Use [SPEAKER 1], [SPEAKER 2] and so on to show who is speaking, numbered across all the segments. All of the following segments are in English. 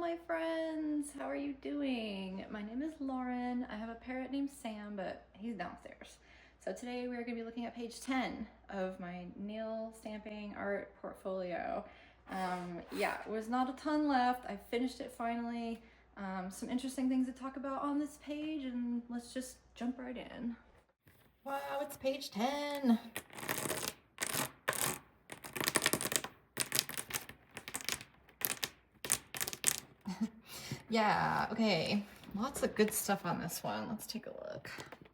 [SPEAKER 1] my friends. How are you doing? My name is Lauren. I have a parrot named Sam, but he's downstairs. So today we are going to be looking at page 10 of my nail stamping art portfolio. Yeah, it was not a ton left. I finished it finally. Some interesting things to talk about on this page, and let's just jump right in. Wow, it's page 10. Yeah, okay. Lots of good stuff on this one. Let's take a look.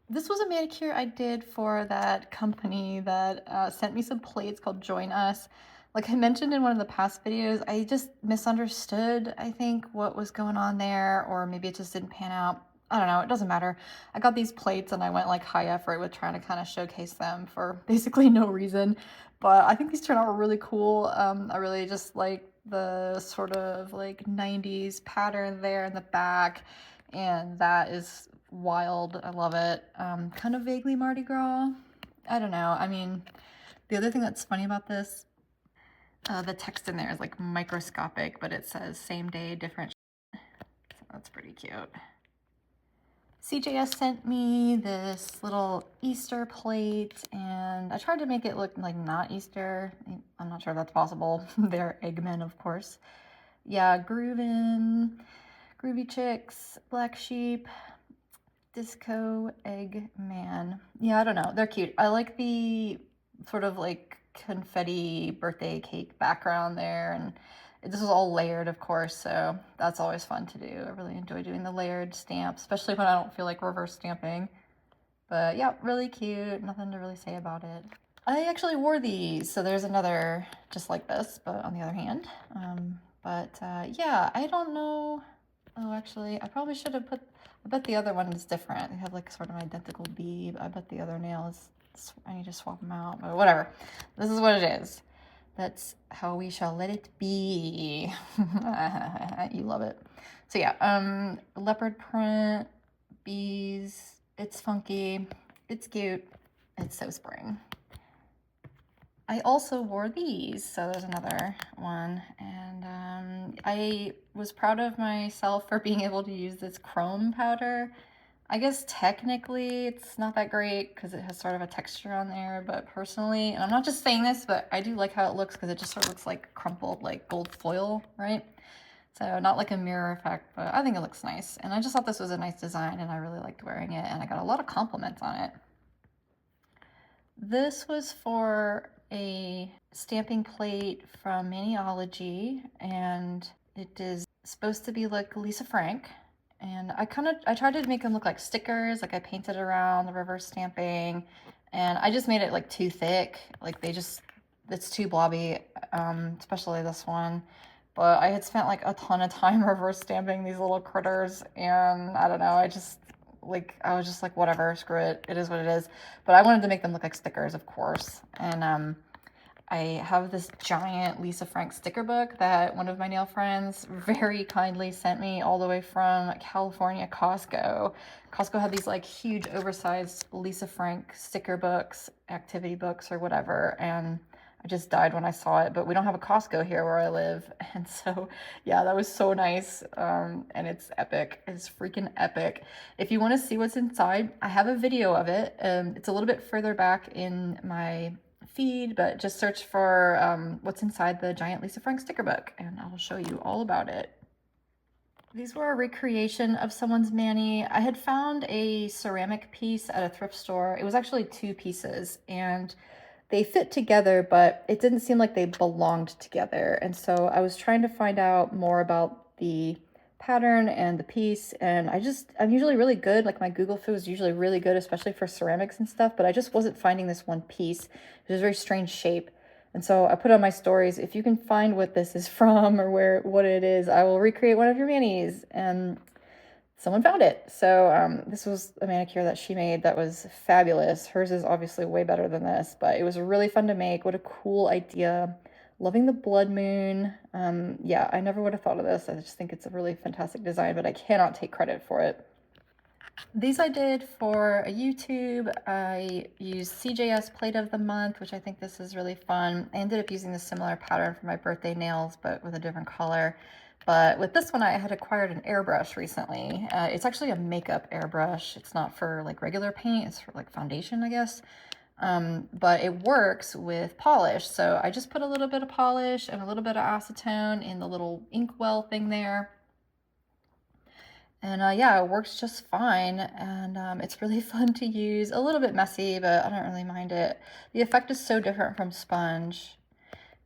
[SPEAKER 1] This was a manicure I did for that company that sent me some plates called Join Us. Like I mentioned in one of the past videos, I just misunderstood, I think, what was going on there, or maybe it just didn't pan out. I don't know, it doesn't matter. I got these plates and I went like high effort with trying to kind of showcase them for basically no reason. But I think these turned out really cool. I really just like the sort of like 90s pattern there in the back, and that is wild. I love it. Kind of vaguely Mardi Gras. I don't know. I mean, the other thing that's funny about this, the text in there is like microscopic, but it says same day, different. So that's pretty cute. CJS sent me this little Easter plate, and I tried to make it look like not Easter. I'm not sure if that's possible. They're Eggmen, of course. Yeah, Groovin, Groovy Chicks, Black Sheep, Disco Eggman. Yeah, I don't know. They're cute. I like the sort of like confetti birthday cake background there, and this was all layered, of course, so that's always fun to do. I really enjoy doing the layered stamps, especially when I don't feel like reverse stamping. But yeah, really cute. Nothing to really say about it. I actually wore these, so there's another just like this, but on the other hand. Yeah, I don't know. Oh, actually, I probably should have put. I bet the other one is different. They have like sort of identical bee, but I bet the other nail is. I need to swap them out, but whatever. This is what it is. That's how we shall let it be. You love it. So yeah, leopard print, bees. It's funky. It's cute. It's so spring. I also wore these, so there's another one, and I was proud of myself for being able to use this chrome powder. I guess technically it's not that great because it has sort of a texture on there, but personally, and I'm not just saying this, but I do like how it looks because it just sort of looks like crumpled like gold foil, right? So not like a mirror effect, but I think it looks nice. And I just thought this was a nice design and I really liked wearing it, and I got a lot of compliments on it. This was for a stamping plate from Maniology, and it is supposed to be like Lisa Frank. And I tried to make them look like stickers, like I painted around the reverse stamping, and I just made it like too thick. Like it's too blobby, especially this one. But I had spent like a ton of time reverse stamping these little critters, and I don't know, I was just like, whatever, screw it. It is what it is. But I wanted to make them look like stickers, of course. And I have this giant Lisa Frank sticker book that one of my nail friends very kindly sent me all the way from California Costco. Costco had these like huge oversized Lisa Frank sticker books, activity books or whatever. And I just died when I saw it, but we don't have a Costco here where I live. And so, yeah, that was so nice. And it's epic. It's freaking epic. If you want to see what's inside, I have a video of it. It's a little bit further back in my feed, but just search for what's inside the giant Lisa Frank sticker book, and I'll show you all about it. These were a recreation of someone's mani. I had found a ceramic piece at a thrift store. It was actually two pieces, and they fit together, but it didn't seem like they belonged together. And so I was trying to find out more about the pattern and the piece, and I'm usually really good. Like my Google food is usually really good, especially for ceramics and stuff, but I just wasn't finding this one piece. It was a very strange shape. And so I put on my stories, if you can find what this is from or what it is, I will recreate one of your manis. And someone found it. So this was a manicure that she made that was fabulous. Hers is obviously way better than this, but it was really fun to make. What a cool idea. Loving the blood moon. Yeah, I never would have thought of this. I just think it's a really fantastic design, but I cannot take credit for it. These I did for a YouTube. I used CJS Plate of the Month, which I think this is really fun. I ended up using the similar pattern for my birthday nails, but with a different color. But with this one, I had acquired an airbrush recently. It's actually a makeup airbrush. It's not for like regular paint, it's for like foundation, I guess. But it works with polish. So I just put a little bit of polish and a little bit of acetone in the little inkwell thing there. And yeah, it works just fine. And it's really fun to use. A little bit messy, but I don't really mind it. The effect is so different from sponge.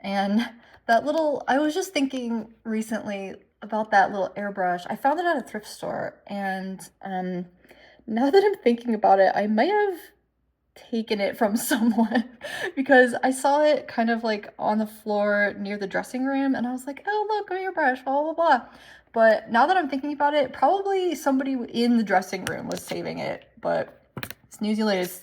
[SPEAKER 1] And that little, I was just thinking recently about that little airbrush. I found it at a thrift store. And now that I'm thinking about it, I might have taken it from someone because I saw it kind of like on the floor near the dressing room. And I was like, oh, look, an airbrush, blah, blah, blah. But now that I'm thinking about it, probably somebody in the dressing room was saving it. But snoozy lays.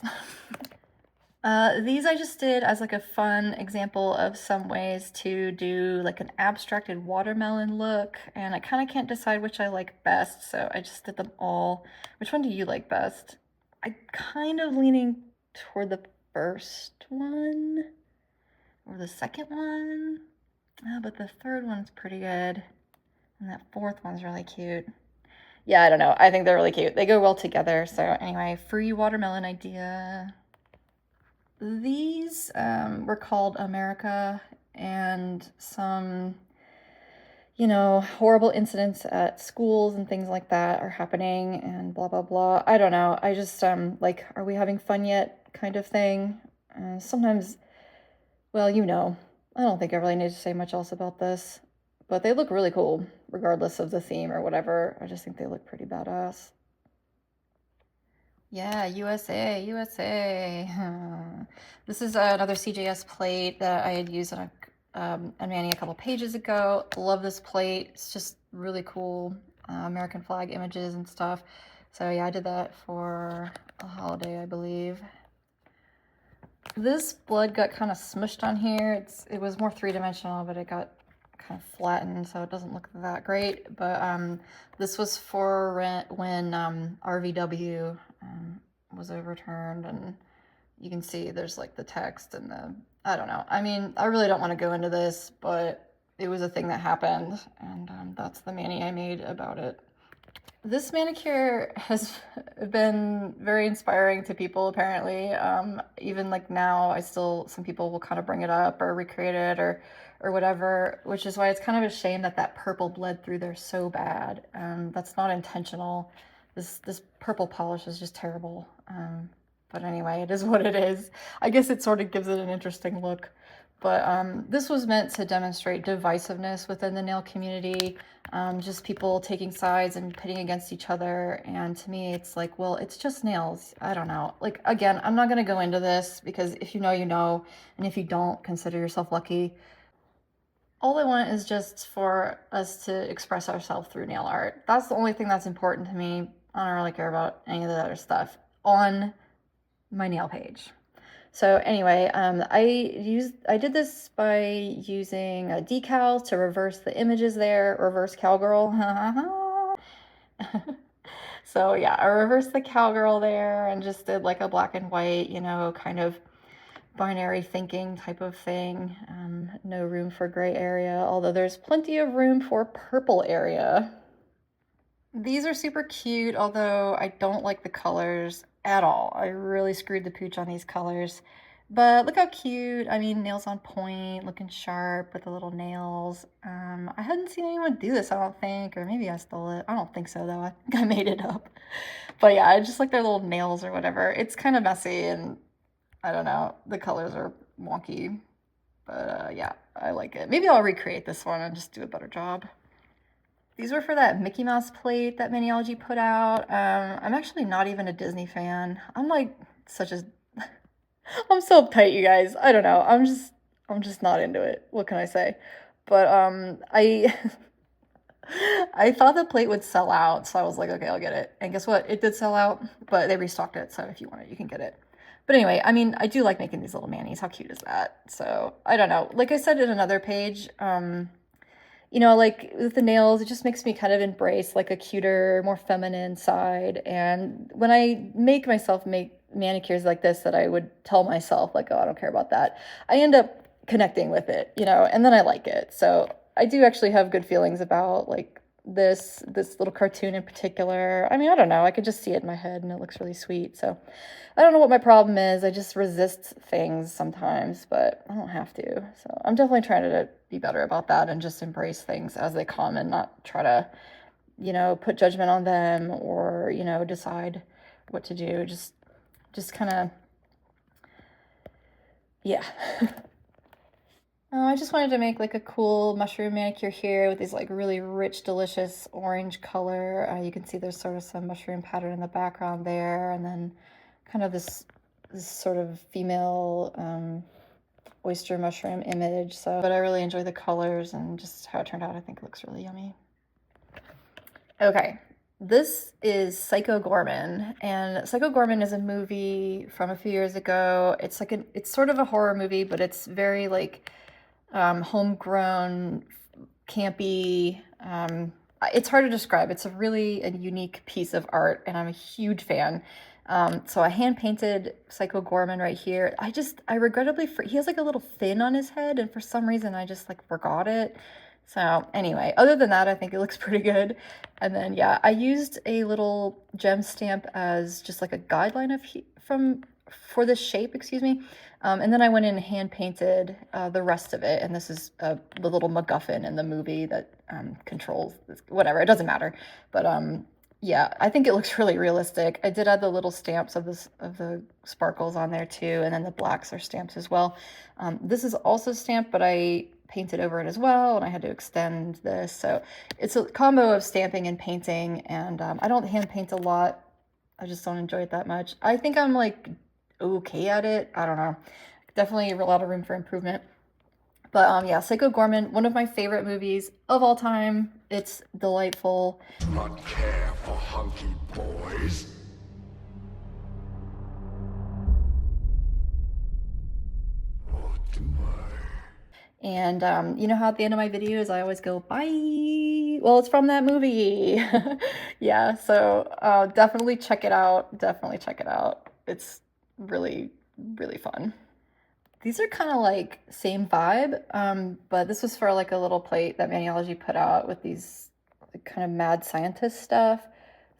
[SPEAKER 1] These I just did as like a fun example of some ways to do like an abstracted watermelon look, and I kind of can't decide which I like best, so I just did them all. Which one do you like best? I'm kind of leaning toward the first one or the second one, but the third one's pretty good, and that fourth one's really cute. Yeah, I don't know. I think they're really cute. They go well together. So anyway, free watermelon idea. These were called America, and some, horrible incidents at schools and things like that are happening and blah, blah, blah. I don't know. I just, like, are we having fun yet kind of thing. Sometimes, well, I don't think I really need to say much else about this, but they look really cool, regardless of the theme or whatever. I just think they look pretty badass. Yeah, USA, USA. This is another CJS plate that I had used on a Manny a couple pages ago. Love this plate. It's just really cool. American flag images and stuff. So yeah, I did that for a holiday, I believe. This blood got kind of smushed on here. It was more three-dimensional, but it got kind of flattened, so it doesn't look that great. But this was for when RVW was overturned, and you can see there's like the text and I don't know. I mean, I really don't want to go into this, but it was a thing that happened, and that's the mani I made about it. This manicure has been very inspiring to people, apparently. Even like now, some people will kind of bring it up or recreate it or whatever, which is why it's kind of a shame that purple bled through there so bad. That's not intentional. This purple polish is just terrible. But anyway, it is what it is. I guess it sort of gives it an interesting look. But this was meant to demonstrate divisiveness within the nail community, just people taking sides and pitting against each other. And to me, it's like, well, it's just nails. I don't know. Like, again, I'm not going to go into this because if you know, you know. And if you don't, consider yourself lucky. All I want is just for us to express ourselves through nail art. That's the only thing that's important to me. I don't really care about any of the other stuff on my nail page. So anyway, I did this by using a decal to reverse the images there, reverse cowgirl. So yeah, I reversed the cowgirl there and just did like a black and white, kind of binary thinking type of thing. No room for gray area, although there's plenty of room for purple area. These are super cute, although I don't like the colors at all. I really screwed the pooch on these colors. But look how cute. I mean, nails on point, looking sharp with the little nails. I hadn't seen anyone do this, I don't think, or maybe I stole it. I don't think so, though. I think I made it up. But yeah, I just like their little nails or whatever. It's kind of messy, and I don't know. The colors are wonky. But yeah, I like it. Maybe I'll recreate this one and just do a better job. These were for that Mickey Mouse plate that Maniology put out. I'm actually not even a Disney fan. I'm like I'm so uptight, you guys. I don't know. I'm just not into it. What can I say? But I thought the plate would sell out, so I was like, okay, I'll get it. And guess what? It did sell out, but they restocked it, so if you want it, you can get it. But anyway, I mean, I do like making these little manis. How cute is that? So, I don't know. Like I said in another page, like with the nails, it just makes me kind of embrace like a cuter, more feminine side. And when I make myself make manicures like this that I would tell myself like, oh, I don't care about that, I end up connecting with it, and then I like it. So I do actually have good feelings about like this little cartoon in particular. I mean, I don't know. I could just see it in my head and it looks really sweet. So I don't know what my problem is. I just resist things sometimes, but I don't have to. So I'm definitely trying to be better about that and just embrace things as they come and not try to, put judgment on them or, decide what to do. Just kind of, yeah. I just wanted to make like a cool mushroom manicure here with these like really rich, delicious orange color. You can see there's sort of some mushroom pattern in the background there, and then kind of this sort of female oyster mushroom image. So, but I really enjoy the colors and just how it turned out. I think it looks really yummy. Okay, this is Psycho Goreman, and Psycho Goreman is a movie from a few years ago. It's sort of a horror movie, but it's very like homegrown, campy. It's hard to describe. It's a unique piece of art, and I'm a huge fan. So I hand painted Psycho Goreman right here. I regrettably, he has like a little fin on his head, and for some reason I just like forgot it. So anyway, other than that, I think it looks pretty good. And then yeah, I used a little gem stamp as just like a guideline for this shape, excuse me. And then I went in and hand painted the rest of it. And this is the little MacGuffin in the movie that controls this, whatever. It doesn't matter. But yeah, I think it looks really realistic. I did add the little stamps of the sparkles on there too, and then the blacks are stamps as well. This is also stamped, but I painted over it as well, and I had to extend this. So it's a combo of stamping and painting, and I don't hand paint a lot. I just don't enjoy it that much. I think I'm like okay at it. I don't know. Definitely a lot of room for improvement. But yeah, Psycho Goreman, one of my favorite movies of all time. It's delightful.
[SPEAKER 2] Do not care for hunky boys. Or do I?
[SPEAKER 1] And you know how at the end of my videos I always go, bye? Well, it's from that movie. Yeah, so definitely check it out. Definitely check it out. It's really, really fun. These are kind of like same vibe, but this was for like a little plate that Maniology put out with these like, kind of mad scientist stuff.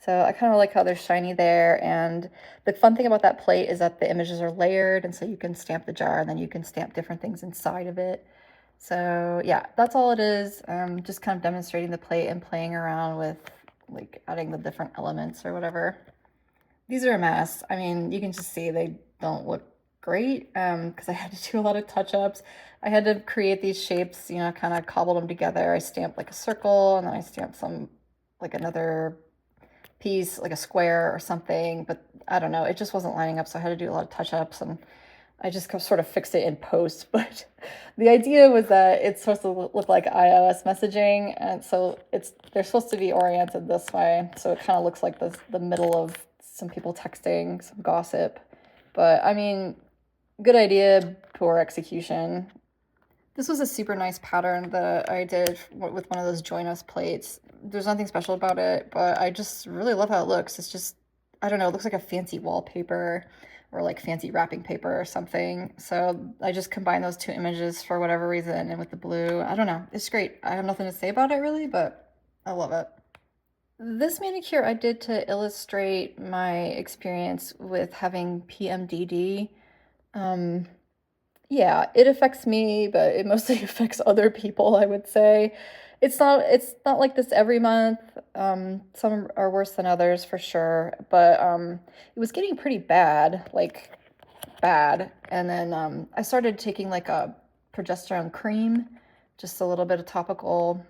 [SPEAKER 1] So I kind of like how they're shiny there. And the fun thing about that plate is that the images are layered, and so you can stamp the jar and then you can stamp different things inside of it. So yeah, that's all it is. Just kind of demonstrating the plate and playing around with like adding the different elements or whatever. These are a mess. I mean, you can just see they don't look great because I had to do a lot of touch-ups. I had to create these shapes, kind of cobbled them together. I stamped like a circle, and then I stamped some like another piece, like a square or something, but I don't know. It just wasn't lining up, so I had to do a lot of touch-ups, and I just sort of fixed it in post. But the idea was that it's supposed to look like iOS messaging, and so they're supposed to be oriented this way, so it kind of looks like the middle of some people texting, some gossip. But I mean, good idea, poor execution. This was a super nice pattern that I did with one of those Join Us plates. There's nothing special about it, but I just really love how it looks. It's just, I don't know, it looks like a fancy wallpaper or like fancy wrapping paper or something. So I just combined those two images for whatever reason, and with the blue, I don't know, it's great. I have nothing to say about it really, but I love it. This manicure I did to illustrate my experience with having PMDD. Yeah, it affects me, but it mostly affects other people, I would say. It's not like this every month. Some are worse than others for sure, but it was getting pretty bad, like bad. And then I started taking like a progesterone cream, just a little bit of topical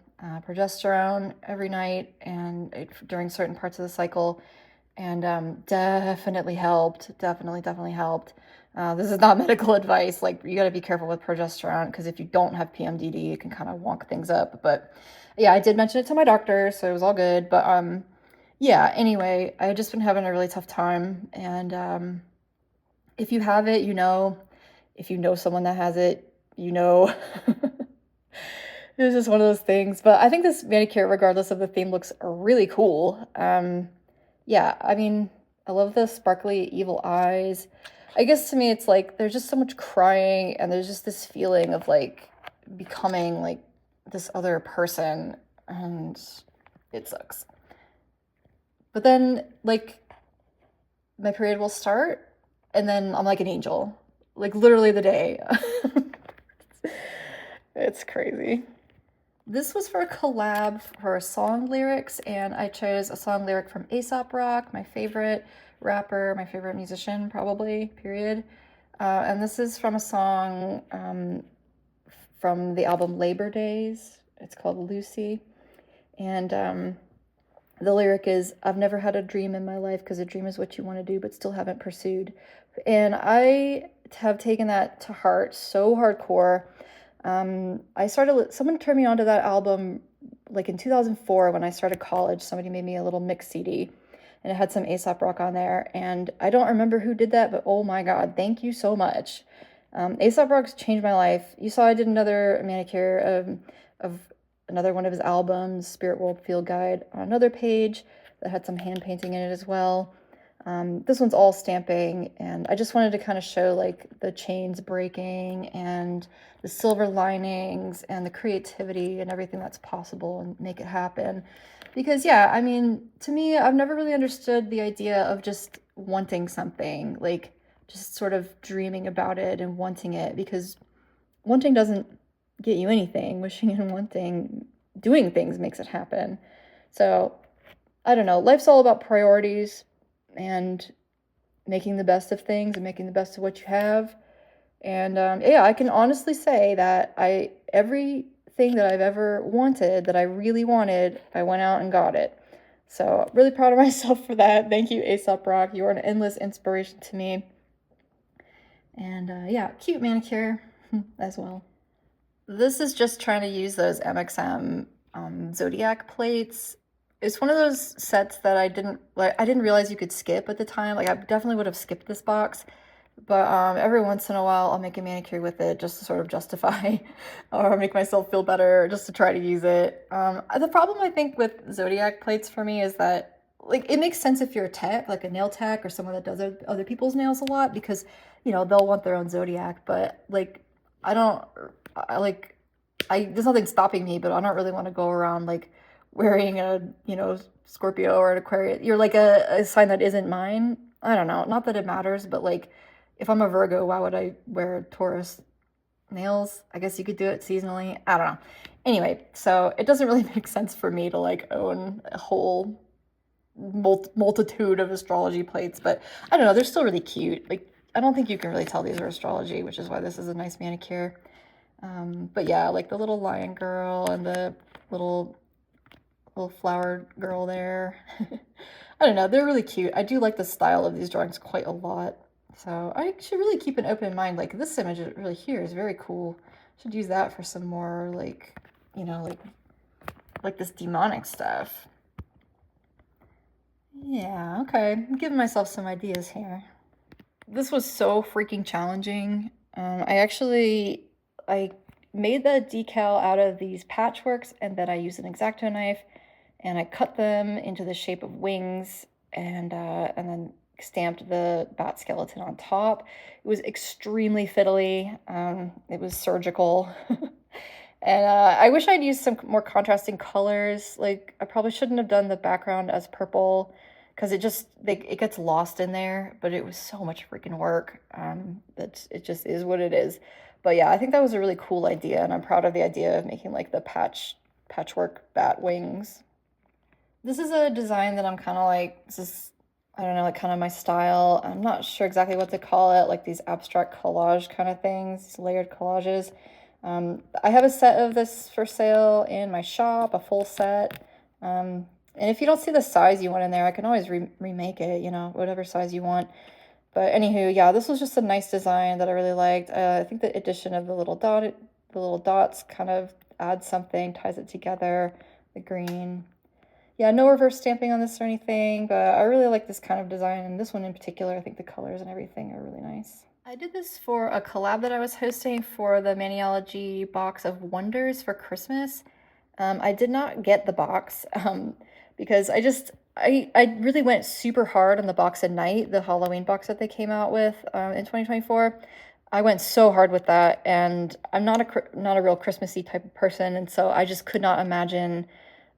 [SPEAKER 1] progesterone every night and during certain parts of the cycle, and definitely helped. Definitely helped. This is not medical advice. Like, you got to be careful with progesterone because if you don't have PMDD, it can kind of wonk things up. But yeah, I did mention it to my doctor, so it was all good. But yeah, anyway, I had just been having a really tough time. And if you have it, if you know someone that has it, it was just one of those things. But I think this manicure, regardless of the theme, looks really cool. Yeah, I mean, I love the sparkly evil eyes. I guess to me, it's like there's just so much crying, and there's just this feeling of like becoming like this other person, and it sucks. But then, like, my period will start, and then I'm like an angel. Like, literally the day. It's crazy. This was for a collab for song lyrics, and I chose a song lyric from Aesop Rock, my favorite rapper, my favorite musician, probably, period. And this is from a song from the album Labor Days. It's called Lucy. And the lyric is, I've never had a dream in my life because a dream is what you want to do but still haven't pursued. And I have taken that to heart so hardcore. Someone turned me onto that album like in 2004 when I started college. Somebody made me a little mix CD and it had some Aesop Rock on there. And I don't remember who did that, but oh my God, thank you so much. Aesop Rock's changed my life. You saw I did another manicure of another one of his albums, Spirit World Field Guide, on another page that had some hand painting in it as well. This one's all stamping, and I just wanted to kind of show like the chains breaking and the silver linings and the creativity and everything that's possible and make it happen. Because yeah, I mean, to me, I've never really understood the idea of just wanting something, like just sort of dreaming about it and wanting it, because wanting doesn't get you anything. Wishing and wanting, doing things makes it happen. So I don't know, life's all about priorities and making the best of things and making the best of what you have. And yeah, I can honestly say that everything that I've ever wanted, that I really wanted, I went out and got it. So really proud of myself for that. Thank you, Aesop Rock. You are an endless inspiration to me. And yeah, cute manicure as well. This is just trying to use those MXM Zodiac plates. It's one of those sets that I didn't realize you could skip at the time. Like, I definitely would have skipped this box, but every once in a while I'll make a manicure with it just to sort of justify or make myself feel better, just to try to use it. The problem I think with Zodiac plates for me is that, like, it makes sense if you're a tech, like a nail tech or someone that does other people's nails a lot, because, you know, they'll want their own Zodiac. But like, there's nothing stopping me, but I don't really want to go around like wearing a, Scorpio or an Aquarius. You're like a sign that isn't mine. I don't know. Not that it matters, but like, if I'm a Virgo, why would I wear Taurus nails? I guess you could do it seasonally. I don't know. Anyway, so it doesn't really make sense for me to like own a whole multitude of astrology plates, but I don't know. They're still really cute. Like, I don't think you can really tell these are astrology, which is why this is a nice manicure. But yeah, like the little lion girl and the little flower girl there. I don't know, they're really cute. I do like the style of these drawings quite a lot. So I should really keep an open mind. Like, this image really here is very cool. Should use that for some more like, like this demonic stuff. Yeah, okay. I'm giving myself some ideas here. This was so freaking challenging. I made the decal out of these patchworks, and then I used an X-Acto knife and I cut them into the shape of wings, and then stamped the bat skeleton on top. It was extremely fiddly. It was surgical. And I wish I'd used some more contrasting colors. Like, I probably shouldn't have done the background as purple, because it gets lost in there, but it was so much freaking work. That it just is what it is. But yeah, I think that was a really cool idea, and I'm proud of the idea of making like the patchwork bat wings. This is a design that I'm kind of like, I don't know, like kind of my style. I'm not sure exactly what to call it, like these abstract collage kind of things, these layered collages. I have a set of this for sale in my shop, a full set. And if you don't see the size you want in there, I can always remake it, whatever size you want. But anywho, yeah, this was just a nice design that I really liked. I think the addition of the little dots kind of adds something, ties it together, the green. Yeah, no reverse stamping on this or anything, but I really like this kind of design, and this one in particular. I think the colors and everything are really nice. I did this for a collab that I was hosting for the Maniology box of Wonders for Christmas. I did not get the box because I really went super hard on the box at night, the Halloween box that they came out with in 2024. I went so hard with that, and I'm not a real Christmassy type of person, and so I just could not imagine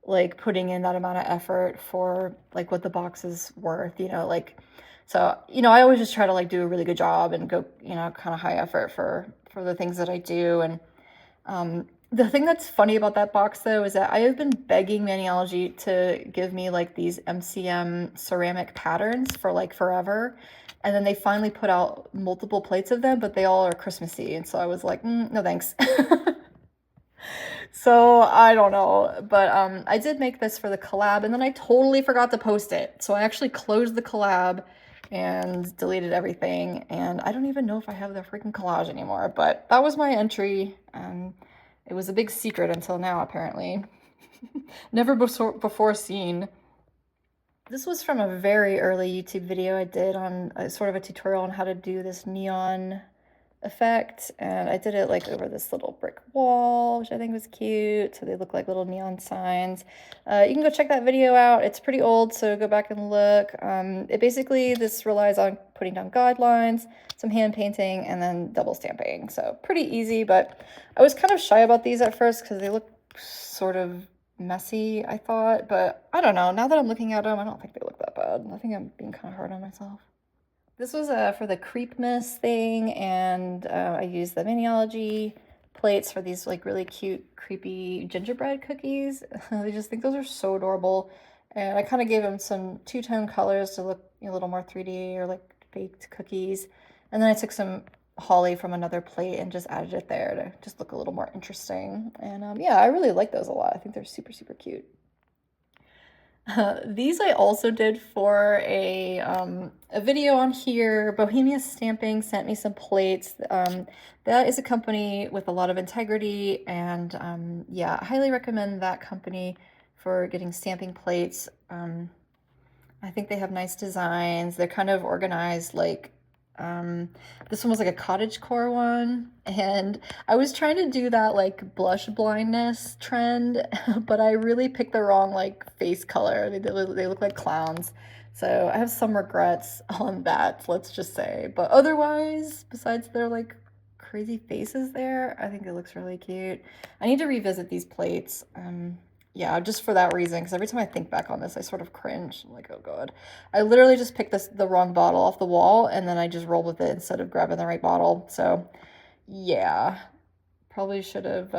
[SPEAKER 1] like putting in that amount of effort for like what the box is worth, like so, I always just try to like do a really good job and go, kind of high effort for the things that I do. And the thing that's funny about that box though is that I have been begging Maniology to give me like these MCM ceramic patterns for like forever. And then they finally put out multiple plates of them, but they all are Christmassy. And so I was like, no thanks. So I don't know, but I did make this for the collab, and then I totally forgot to post it. So I actually closed the collab and deleted everything, and I don't even know if I have the freaking collage anymore. But that was my entry, and it was a big secret until now, apparently. Never before seen. This was from a very early YouTube video I did on sort of a tutorial on how to do this neon effect, and I did it like over this little brick wall, which I think was cute, so they look like little neon signs. You can go check that video out. It's pretty old, so go back and look. It basically, this relies on putting down guidelines, some hand painting, and then double stamping, so pretty easy. But I was kind of shy about these at first because they look sort of messy, I thought, but I don't know, now that I'm looking at them, I don't think they look that bad. I think I'm being kind of hard on myself. This was for the Creepmas thing, and I used the Maniology plates for these like really cute, creepy gingerbread cookies. I just think those are so adorable. And I kind of gave them some two-tone colors to look a little more 3D or like baked cookies. And then I took some holly from another plate and just added it there to just look a little more interesting. And yeah, I really like those a lot. I think they're super, super cute. These I also did for a video on here. Bohemia Stamping sent me some plates. That is a company with a lot of integrity, and yeah, I highly recommend that company for getting stamping plates. I think they have nice designs. They're kind of organized like this one was like a cottagecore one, and I was trying to do that like blush blindness trend, but I really picked the wrong like face color. I mean, they look like clowns. So I have some regrets on that, let's just say. But otherwise, besides their like crazy faces there, I think it looks really cute. I need to revisit these plates. Yeah, just for that reason, because every time I think back on this, I sort of cringe. I'm like, oh god. I literally just picked the wrong bottle off the wall, and then I just rolled with it instead of grabbing the right bottle. So, yeah. Probably should have,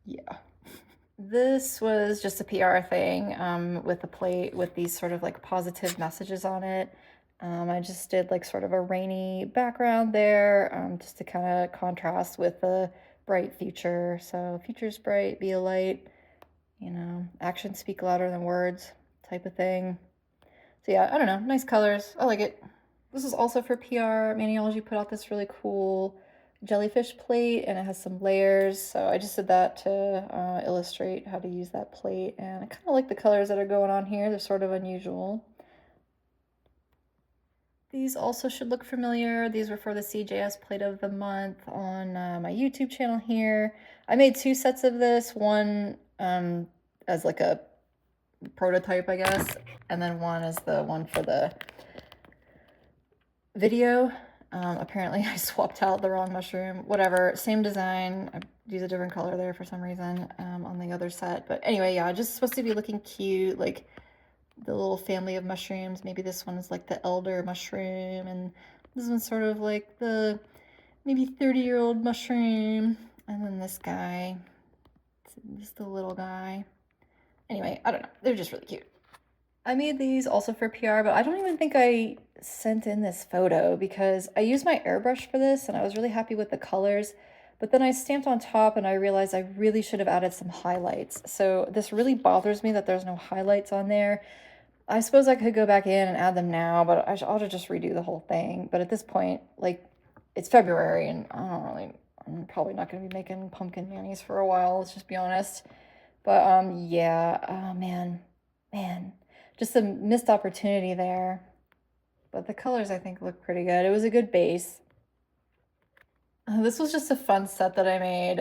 [SPEAKER 1] yeah. This was just a PR thing with a plate with these sort of like positive messages on it. I just did like sort of a rainy background there just to kind of contrast with the bright future. So, future's bright, be a light. Actions speak louder than words type of thing. So yeah, I don't know, nice colors. I like it. This is also for PR. Maniology put out this really cool jellyfish plate, and it has some layers. So I just did that to illustrate how to use that plate. And I kind of like the colors that are going on here. They're sort of unusual. These also should look familiar. These were for the CJS Plate of the Month on my YouTube channel here. I made 2 sets of this, one as like a prototype, I guess, and then one is the one for the video. Apparently I swapped out the wrong mushroom. Whatever, same design. I used a different color there for some reason on the other set. But anyway, yeah, just supposed to be looking cute, like the little family of mushrooms. Maybe this one is like the elder mushroom, and this one's sort of like the maybe 30-year-old mushroom, and then this guy, just the little guy. Anyway, I don't know, they're just really cute. I made these also for PR, but I don't even think I sent in this photo because I used my airbrush for this and I was really happy with the colors. But then I stamped on top and I realized I really should have added some highlights. So this really bothers me that there's no highlights on there. I suppose I could go back in and add them now, but I ought to just redo the whole thing. But at this point, like, it's February and I'm probably not going to be making pumpkin manis for a while, let's just be honest. But yeah, oh man, just a missed opportunity there. But the colors I think look pretty good. It was a good base. This was just a fun set that I made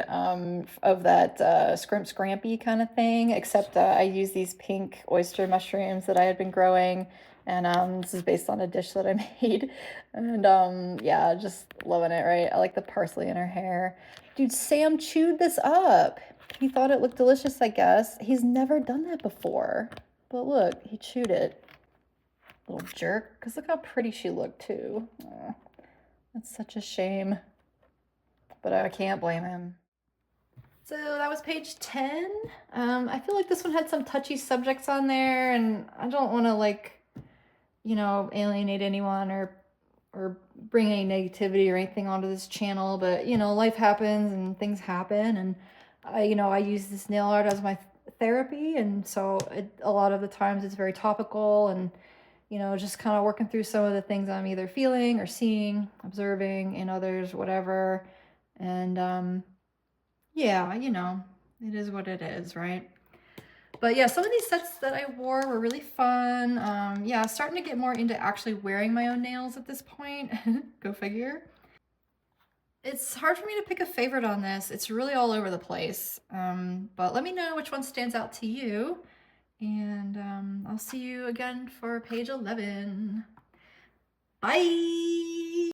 [SPEAKER 1] of that Scrimp Scrampy kind of thing, except I used these pink oyster mushrooms that I had been growing, and this is based on a dish that I made. And yeah, just loving it, right? I like the parsley in her hair. Dude, Sam chewed this up. He thought it looked delicious, I guess. He's never done that before. But look, he chewed it. Little jerk. Because look how pretty she looked, too. Aw, that's such a shame. But I can't blame him. So that was page 10. I feel like this one had some touchy subjects on there, and I don't want to alienate anyone or bring any negativity or anything onto this channel, but life happens and things happen, and I use this nail art as my therapy, and so a lot of the times it's very topical, and just kind of working through some of the things I'm either feeling or seeing, observing in others, whatever. And yeah, it is what it is, right? But yeah, some of these sets that I wore were really fun. Yeah, starting to get more into actually wearing my own nails at this point. Go figure. It's hard for me to pick a favorite on this. It's really all over the place. But let me know which one stands out to you. And I'll see you again for page 11. Bye!